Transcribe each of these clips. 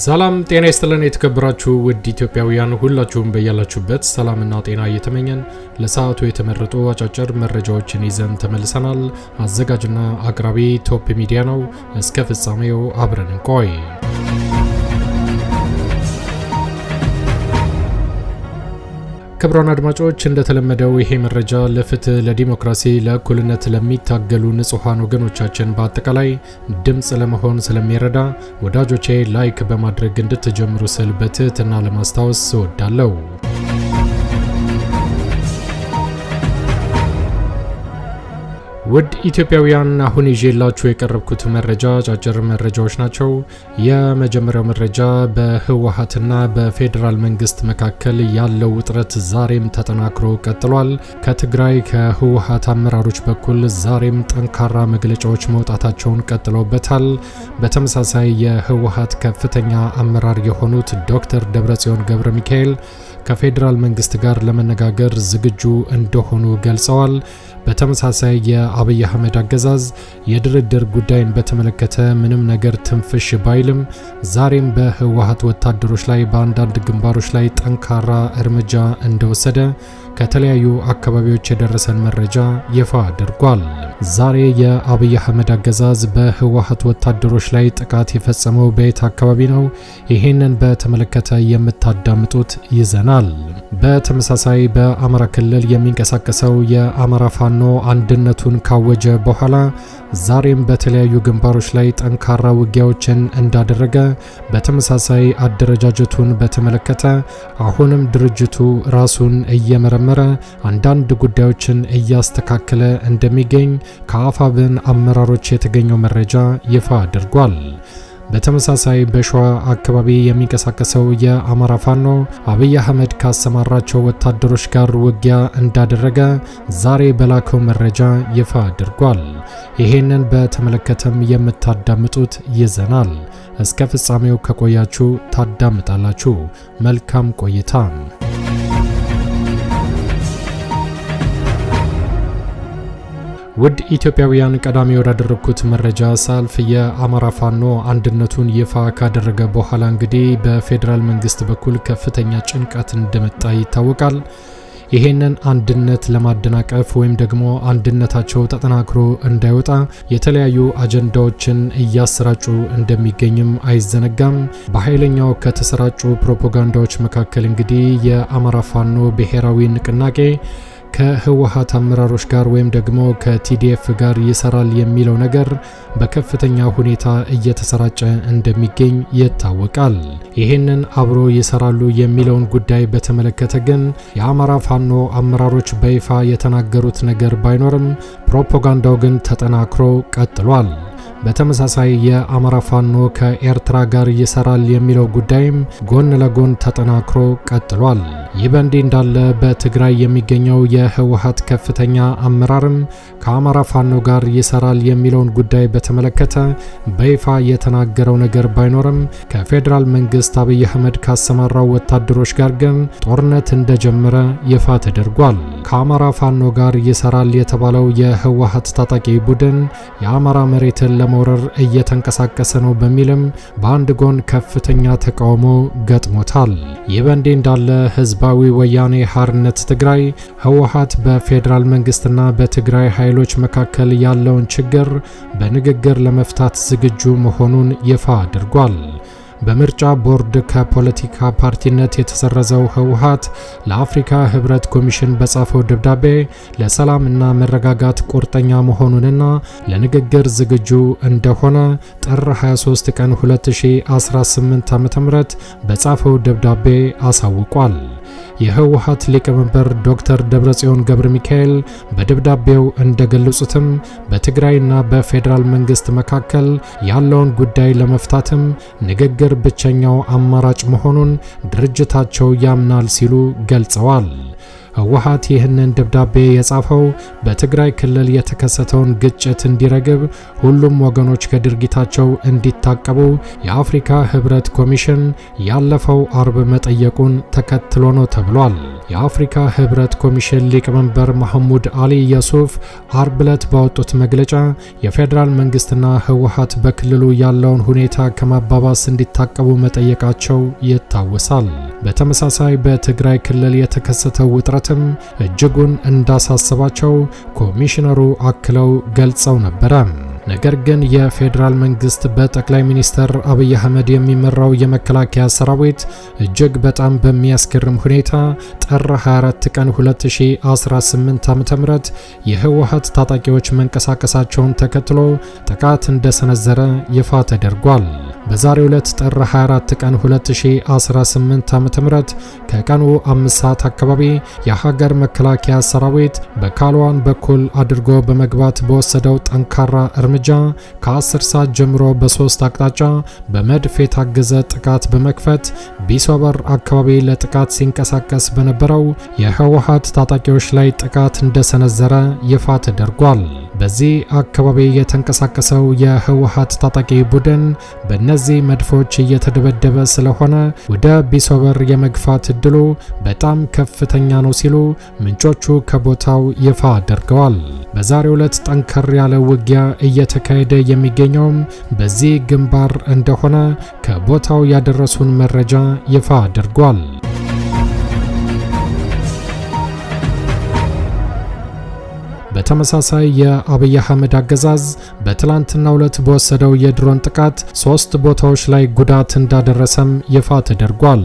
ሰላም ጤና ይስጥልን የተከበራችሁ ውድ ኢትዮጵያውያን ሁላችሁም በያላችሁበት ሰላምና ጤና እየተመኘን ለሰዓቱ የተመረጡ አጫጭር መረጃዎችን ይዘን ተመልሰናል። አዘጋጅና አቅራቢ ቶፕ ሚዲያ ነው። እስከ ፍጻሜው አብረን እንቆይ። ክቡራን አድማጮች እንደተለመደው ይሄ መረጃ ለፍትህ፣ ለዲሞክራሲ፣ ለእኩልነት ለሚታገሉ ንጹሃን ወገኖቻችን በአጠቃላይ ድምጽ ለመሆን ስለሚረዳ ወዳጆቼ ላይክ በማድረግ እንድትጀምሩ ስል በትህትና ለማስታወስ እወዳለሁ። ውድ ኢትዮጵያውያን አሁን ይዤላችሁ የቀረብኩት መረጃ አጫጭር መረጃዎች ናቸው። የመጀመሪያው መረጃ በህወሓትና በፌዴራል መንግስት መካከል ያለው ውጥረት ዛሬም ተጠናክሮ ቀጥሏል። ከትግራይ ከህወሓት አመራሮች በኩል ዛሬም ጠንካራ መግለጫዎች መውጣታቸውን ቀጥለውበታል። በተመሳሳይ የህወሓት ከፍተኛ አመራር የሆኑት ዶክተር ደብረጽዮን ገብረ ሚካኤል ከፌዴራል መንግስት ጋር ለመነጋገር ዝግጁ እንደሆኑ ገልጸዋል። በተመሳሳይ የአብይ አህመድ አገዛዝ የድርድር ጉዳይን በተመለከተ ምንም ነገር ትንፍሽ ባይልም ዛሬም በህወሓት ወታደሮች ላይ በአንዳንድ ግንባሮች ላይ ጠንካራ እርምጃ እንደወሰደ ከተለያዩ አካባቢዎች የደረሰን መረጃ ይፋ አድርጓል። ዛሬ የአብይ አህመድ አገዛዝ በህወሓት ወታደሮች ላይ ጥቃት የፈጸመው በየት አካባቢ ነው? ይህንን በተመለከተ የምታዳምጡት ይዘናል። በተመሳሳይ በአማራ ክልል የሚንቀሳቀሰው የአማራ ፋኖ አንድነቱን ካወጀ በኋላ ዛሬም በተለያዩ ግንባሮች ላይ ጠንካራ ውጊያዎችን እንዳደረገ፣ በተመሳሳይ አደረጃጀቱን በተመለከተ አሁንም ድርጅቱ ራሱን እየመረመረ አንዳንድ ጉዳዮችን እያስተካከለ እንደሚገኝ ከአፋብን አመራሮች የተገኘው መረጃ ይፋ አድርጓል። በተመሳሳይ በሸዋ አካባቢ የሚንቀሳቀሰው የአማራ ፋኖ አብይ አህመድ ካሰማራቸው ወታደሮች ጋር ውጊያ እንዳደረገ ዛሬ በላከው መረጃ ይፋ አድርጓል። ይሄንን በተመለከተም የምታዳምጡት ይዘናል። እስከ ፍጻሜው ከቆያችሁ ታዳምጣላችሁ። መልካም ቆይታ። ውድ ኢትዮጵያውያን ቀዳሚ ወዳደረኩት መረጃ ሳልፍ የአማራ ፋኖ አንድነቱን ይፋ ካደረገ በኋላ እንግዲህ በፌዴራል መንግስት በኩል ከፍተኛ ጭንቀት እንደመጣ ይታወቃል። ይሄንን አንድነት ለማደናቀፍ ወይም ደግሞ አንድነታቸው ተጠናክሮ እንዳይወጣ የተለያዩ አጀንዳዎችን እያሰራጩ እንደሚገኝም አይዘነጋም። በኃይለኛው ከተሰራጩ ፕሮፓጋንዳዎች መካከል እንግዲህ የአማራ ፋኖ ብሔራዊ ንቅናቄ ከህወሓት አመራሮች ጋር ወይም ደግሞ ከቲዲኤፍ ጋር ይሰራል የሚለው ነገር በከፍተኛ ሁኔታ እየተሰራጨ እንደሚገኝ ይታወቃል። ይሄንን አብሮ ይሰራሉ የሚለውን ጉዳይ በተመለከተ ግን የአማራ ፋኖ አመራሮች በይፋ የተናገሩት ነገር ባይኖርም ፕሮፓጋንዳው ግን ተጠናክሮ ቀጥሏል። በተመሳሳይ የአማራ ፋኖ ከኤርትራ ጋር ይሰራል የሚለው ጉዳይም ጎን ለጎን ተጠናክሮ ቀጥሏል። ይህ በእንዲህ እንዳለ በትግራይ የሚገኘው የህወሓት ከፍተኛ አመራርም ከአማራ ፋኖ ጋር ይሰራል የሚለውን ጉዳይ በተመለከተ በይፋ የተናገረው ነገር ባይኖርም ከፌዴራል መንግስት አብይ አህመድ ካሰማራው ወታደሮች ጋር ግን ጦርነት እንደጀመረ ይፋ ተደርጓል። ከአማራ ፋኖ ጋር ይሰራል የተባለው የህወሓት ታጣቂ ቡድን የአማራ መሬትን ለመውረር እየተንቀሳቀሰ ነው በሚልም በአንድ ጎን ከፍተኛ ተቃውሞ ገጥሞታል። ይህ በእንዲህ እንዳለ ህዝባዊ ወያኔ ሓርነት ትግራይ ህወሓት በፌዴራል መንግስትና በትግራይ ኃይሎች መካከል ያለውን ችግር በንግግር ለመፍታት ዝግጁ መሆኑን ይፋ አድርጓል። በምርጫ ቦርድ ከፖለቲካ ፓርቲነት የተሰረዘው ህወሓት ለአፍሪካ ህብረት ኮሚሽን በጻፈው ደብዳቤ ለሰላም እና መረጋጋት ቁርጠኛ መሆኑንና ለንግግር ዝግጁ እንደሆነ ጥር 23 ቀን 2018 ዓ.ም በጻፈው ደብዳቤ አሳውቋል። የህወሓት ሊቀመንበር ዶክተር ደብረጽዮን ገብረ ሚካኤል በደብዳቤው እንደገለጹትም በትግራይና በፌዴራል መንግስት መካከል ያለውን ጉዳይ ለመፍታትም ንግግር ብቸኛው አማራጭ መሆኑን ድርጅታቸው ያምናል ሲሉ ገልጸዋል። ህወሓት ይህንን ደብዳቤ የጻፈው በትግራይ ክልል የተከሰተውን ግጭት እንዲረግብ ሁሉም ወገኖች ከድርጊታቸው እንዲታቀቡ የአፍሪካ ህብረት ኮሚሽን ያለፈው አርብ መጠየቁን ተከትሎ ነው ተብሏል። የአፍሪካ ህብረት ኮሚሽን ሊቀመንበር መሐሙድ አሊ የሱፍ አርብ ዕለት ባወጡት መግለጫ የፌዴራል መንግስትና ህወሓት በክልሉ ያለውን ሁኔታ ከማባባስ እንዲታቀቡ መጠየቃቸው ይታወሳል። በተመሳሳይ በትግራይ ክልል የተከሰተው ውጥረትም እጅጉን እንዳሳሰባቸው ኮሚሽነሩ አክለው ገልጸው ነበረ። ነገር ግን የፌዴራል መንግስት በጠቅላይ ሚኒስትር አብይ አህመድ የሚመራው የመከላከያ ሰራዊት እጅግ በጣም በሚያስገርም ሁኔታ ጥር 24 ቀን 2018 ዓ.ም የህወሓት ታጣቂዎች መንቀሳቀሳቸውን ተከትሎ ጥቃት እንደሰነዘረ ይፋ ተደርጓል። በዛሬው ዕለት ጥር 24 ቀን 2018 ዓ.ም ከቀኑ 5 ሰዓት አካባቢ የሀገር መከላከያ ሰራዊት በካልዋን በኩል አድርጎ በመግባት በወሰደው ጠንካራ እርምጃ ከ10 ሰዓት ጀምሮ በሶስት አቅጣጫ በመድፍ የታገዘ ጥቃት በመክፈት ቢሶበር አካባቢ ለጥቃት ሲንቀሳቀስ በነበረው የህወሓት ታጣቂዎች ላይ ጥቃት እንደሰነዘረ ይፋ ተደርጓል። በዚህ አካባቢ የተንቀሳቀሰው የህወሓት ታጣቂ ቡድን በእነዚህ መድፎች እየተደበደበ ስለሆነ ወደ ቢሶበር የመግፋት እድሉ በጣም ከፍተኛ ነው ሲሉ ምንጮቹ ከቦታው ይፋ አድርገዋል። በዛሬው ዕለት ጠንከር ያለ ውጊያ እየተካሄደ የሚገኘውም በዚህ ግንባር እንደሆነ ከቦታው ያደረሱን መረጃ ይፋ አድርጓል። በተመሳሳይ የአብይ አህመድ አገዛዝ በትላንትናው ዕለት በወሰደው የድሮን ጥቃት 3 ቦታዎች ላይ ጉዳት እንዳደረሰም ይፋ ተደርጓል።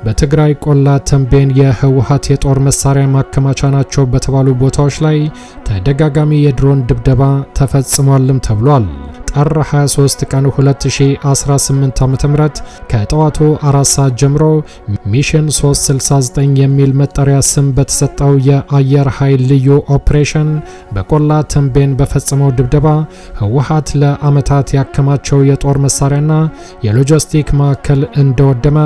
በትግራይ ቆላ ተንቤን የህወሓት የጦር መሳሪያ ማከማቻ ናቸው በተባሉ ቦታዎች ላይ ተደጋጋሚ የድሮን ድብደባ ተፈጽሟልም ተብሏል። ጥር 23 ቀን 2018 ዓ.ም ከጠዋቱ 4 ሰዓት ጀምሮ ሚሽን 369 የሚል መጠሪያ ስም በተሰጠው የአየር ኃይል ልዩ ኦፕሬሽን በቆላ ተንቤን በፈጸመው ድብደባ ህወሓት ለዓመታት ያከማቸው የጦር መሳሪያና የሎጂስቲክ ማዕከል እንደወደመ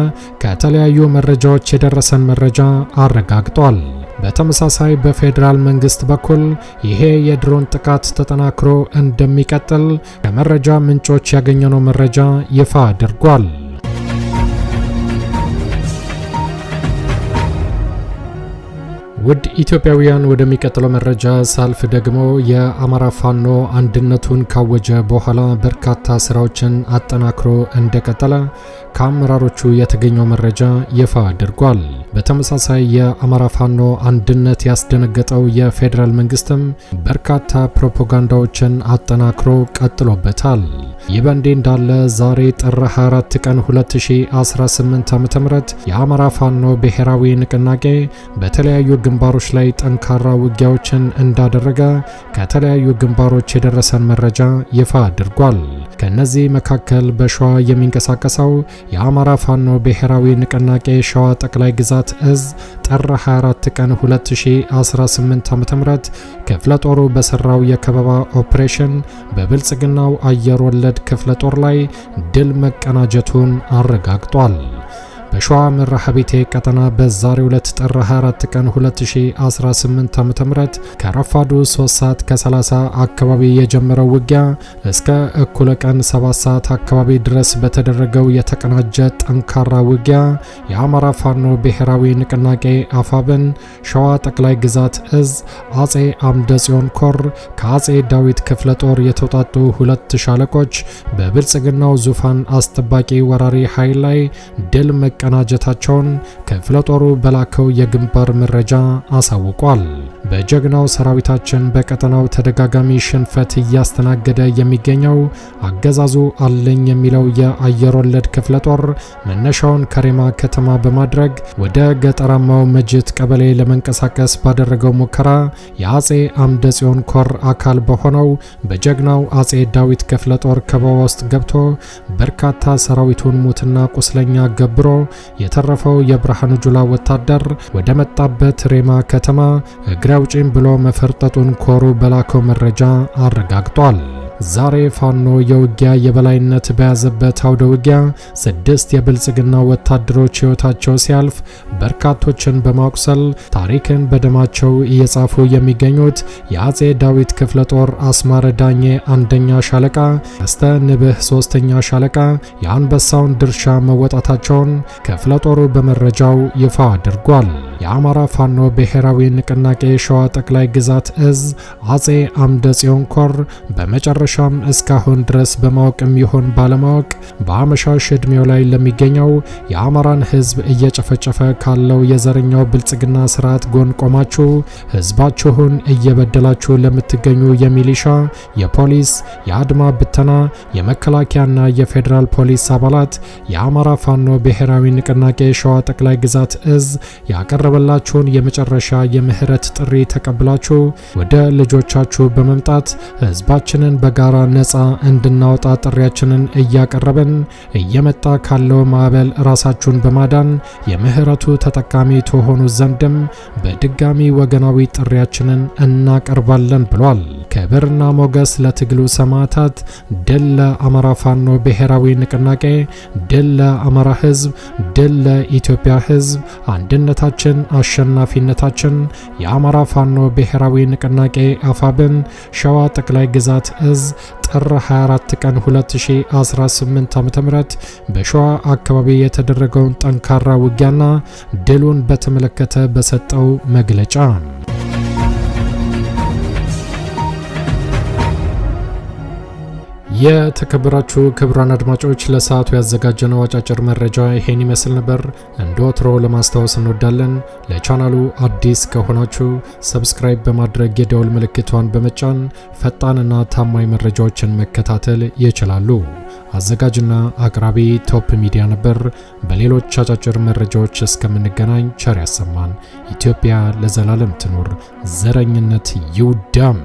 ከተለያዩ መረጃዎች የደረሰን መረጃ አረጋግጧል። በተመሳሳይ በፌዴራል መንግስት በኩል ይሄ የድሮን ጥቃት ተጠናክሮ እንደሚቀጥል ከመረጃ ምንጮች ያገኘነው መረጃ ይፋ አድርጓል። ውድ ኢትዮጵያውያን ወደሚቀጥለው መረጃ ሳልፍ ደግሞ የአማራ ፋኖ አንድነቱን ካወጀ በኋላ በርካታ ስራዎችን አጠናክሮ እንደቀጠለ ከአመራሮቹ የተገኘው መረጃ ይፋ አድርጓል። በተመሳሳይ የአማራ ፋኖ አንድነት ያስደነገጠው የፌዴራል መንግስትም በርካታ ፕሮፓጋንዳዎችን አጠናክሮ ቀጥሎበታል። ይህ በእንዲህ እንዳለ ዛሬ ጥር 24 ቀን 2018 ዓ.ም የአማራ ፋኖ ብሔራዊ ንቅናቄ በተለያዩ ግንባሮች ላይ ጠንካራ ውጊያዎችን እንዳደረገ ከተለያዩ ግንባሮች የደረሰን መረጃ ይፋ አድርጓል። ከነዚህ መካከል በሸዋ የሚንቀሳቀሰው የአማራ ፋኖ ብሔራዊ ንቅናቄ ሸዋ ጠቅላይ ግዛት እዝ ጥር 24 ቀን 2018 ዓ.ም ክፍለ ጦሩ በሰራው የከበባ ኦፕሬሽን በብልጽግናው አየር ወለድ ክፍለ ጦር ላይ ድል መቀናጀቱን አረጋግጧል። በሸዋ መርሐቤቴ ቀጠና በዛሬው ዕለት ጥር 24 ቀን 2018 ዓ.ም ከረፋዱ 3 ሰዓት ከ30 አካባቢ የጀመረው ውጊያ እስከ እኩለ ቀን 7 ሰዓት አካባቢ ድረስ በተደረገው የተቀናጀ ጠንካራ ውጊያ የአማራ ፋኖ ብሔራዊ ንቅናቄ አፋብን ሸዋ ጠቅላይ ግዛት እዝ አጼ አምደ ጽዮን ኮር ከአጼ ዳዊት ክፍለ ጦር የተውጣጡ 2 ሻለቆች በብልጽግናው ዙፋን አስጠባቂ ወራሪ ኃይል ላይ ድል መቀናጀታቸውን ክፍለ ጦሩ በላከው የግንባር መረጃ አሳውቋል። በጀግናው ሰራዊታችን በቀጠናው ተደጋጋሚ ሽንፈት እያስተናገደ የሚገኘው አገዛዙ አለኝ የሚለው የአየር ወለድ ክፍለ ጦር መነሻውን ከሬማ ከተማ በማድረግ ወደ ገጠራማው መጅት ቀበሌ ለመንቀሳቀስ ባደረገው ሙከራ የአጼ አምደ ጽዮን ኮር አካል በሆነው በጀግናው አጼ ዳዊት ክፍለ ጦር ከበባ ውስጥ ገብቶ በርካታ ሰራዊቱን ሙትና ቁስለኛ ገብሮ የተረፈው የብርሃኑ ጁላ ወታደር ወደ መጣበት ሬማ ከተማ እግሬ አውጪኝ ብሎ መፈርጠጡን ኮሩ በላከው መረጃ አረጋግጧል። ዛሬ ፋኖ የውጊያ የበላይነት በያዘበት አውደ ውጊያ 6 የብልጽግና ወታደሮች ሕይወታቸው ሲያልፍ በርካቶችን በማቁሰል ታሪክን በደማቸው እየጻፉ የሚገኙት የአጼ ዳዊት ክፍለ ጦር አስማረ ዳኜ አንደኛ ሻለቃ ቀስተ ንብህ 3ኛ ሻለቃ የአንበሳውን ድርሻ መወጣታቸውን ክፍለ ጦሩ በመረጃው ይፋ አድርጓል። የአማራ ፋኖ ብሔራዊ ንቅናቄ ሸዋ ጠቅላይ ግዛት እዝ አጼ አምደ ጽዮን ኮር በመጨረሻም እስካሁን ድረስ በማወቅም ይሁን ባለማወቅ በአመሻሽ ዕድሜው ላይ ለሚገኘው የአማራን ሕዝብ እየጨፈጨፈ ካለው የዘረኛው ብልጽግና ስርዓት ጎን ቆማችሁ ሕዝባችሁን እየበደላችሁ ለምትገኙ የሚሊሻ፣ የፖሊስ፣ የአድማ ብተና፣ የመከላከያና የፌዴራል ፖሊስ አባላት የአማራ ፋኖ ብሔራዊ ንቅናቄ ሸዋ ጠቅላይ ግዛት እዝ ያቀረበላችሁን የመጨረሻ የምህረት ጥሪ ተቀብላችሁ ወደ ልጆቻችሁ በመምጣት ሕዝባችንን በጋራ ነፃ እንድናወጣ ጥሪያችንን እያቀረብን እየመጣ ካለው ማዕበል ራሳችሁን በማዳን የምህረቱ ተጠቃሚ ትሆኑ ዘንድም በድጋሚ ወገናዊ ጥሪያችንን እናቀርባለን ብሏል። ክብርና ሞገስ ለትግሉ ሰማዕታት፣ ድል ለአማራ ፋኖ ብሔራዊ ንቅናቄ፣ ድል ለአማራ ሕዝብ፣ ድል ለኢትዮጵያ ሕዝብ፣ አንድነታችን አሸናፊነታችን። የአማራ ፋኖ ብሔራዊ ንቅናቄ አፋብን ሸዋ ጠቅላይ ግዛት እዝ ጥር 24 ቀን 2018 ዓ.ም በሸዋ አካባቢ የተደረገውን ጠንካራ ውጊያና ድሉን በተመለከተ በሰጠው መግለጫ የተከበራችሁ ክቡራን አድማጮች ለሰዓቱ ያዘጋጀነው አጫጭር መረጃ ይሄን ይመስል ነበር። እንደ ወትሮ ለማስታወስ እንወዳለን ለቻናሉ አዲስ ከሆናችሁ ሰብስክራይብ በማድረግ የደወል ምልክቷን በመጫን ፈጣንና ታማኝ መረጃዎችን መከታተል ይችላሉ። አዘጋጅና አቅራቢ ቶፕ ሚዲያ ነበር። በሌሎች አጫጭር መረጃዎች እስከምንገናኝ ቸር ያሰማን። ኢትዮጵያ ለዘላለም ትኑር። ዘረኝነት ይውደም።